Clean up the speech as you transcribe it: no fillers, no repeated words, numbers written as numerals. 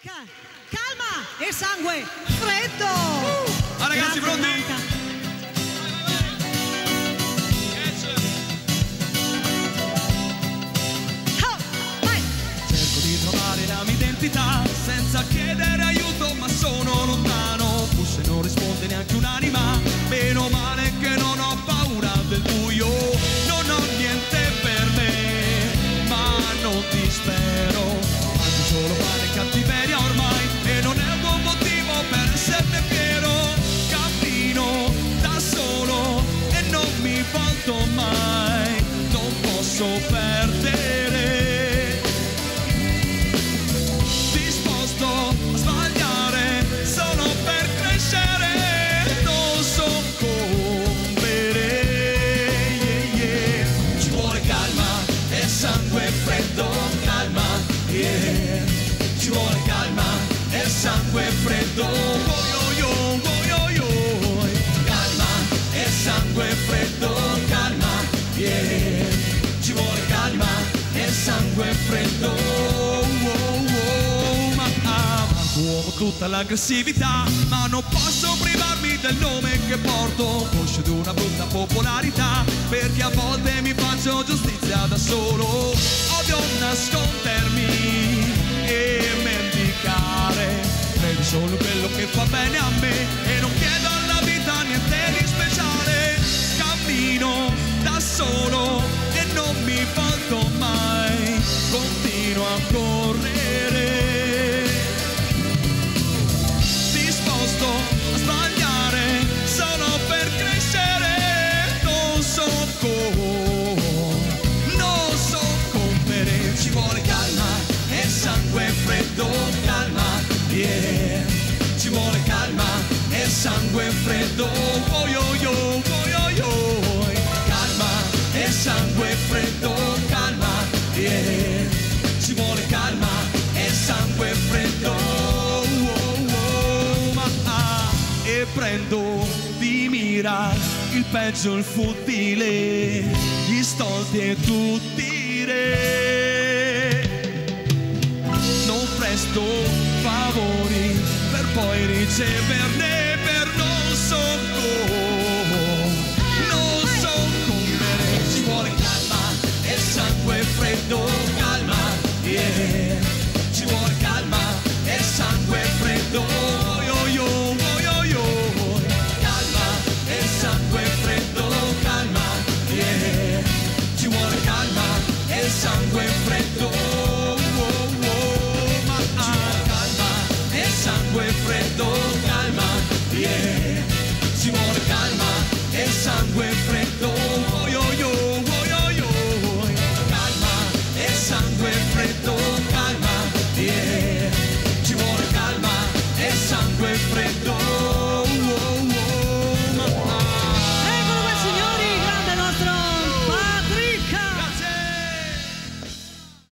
Calma e sangue freddo. Ragazzi, pronti? Cerco di trovare la mia identità senza chiedere aiuto, ma sono lontano. Forse non risponde neanche un'anima. Meno male che non ho paura del buio. Non ho niente per me, ma non dispero. Mangio solo pane e cattiveria ormai, e non è un buon motivo per esserne fiero. Cammino da solo e non mi volto mai. Non posso perdere. Disposto a sbagliare solo per crescere. Non soccombere. Ci vuole calma e sangue freddo. Calma, yeah. Ci vuole calma e sangue freddo. Calma e sangue freddo. Calma, yeah. Ci vuole calma e sangue freddo. Uomo tutta l'aggressività, ma non posso privarmi del nome che porto. Conscio di una brutta popolarità, perché a volte mi faccio giustizia da solo. Odio nascondermi e mendicare. Credo solo quello che fa bene a me e non chiedo alla vita niente di speciale. Cammino da solo e non mi volto mai. Continuo a correre. A sbagliare solo per crescere. Non soccombere. Ci vuole calma e sangue freddo. Calma, yeah. Ci vuole calma e sangue freddo. Calma e sangue freddo. Calma, yeah. Ci vuole calma e sangue freddo. E prendo di mira il peggio, il futile, gli stolti e tutti i re. Non presto favori per poi riceverne, per non soccombere. Ci vuole calma e sangue freddo. Calma, yeah. Ci vuole calma e sangue freddo. Sangue freddo, calma e sangue freddo, calma, yeah. Ci vuole calma e sangue freddo.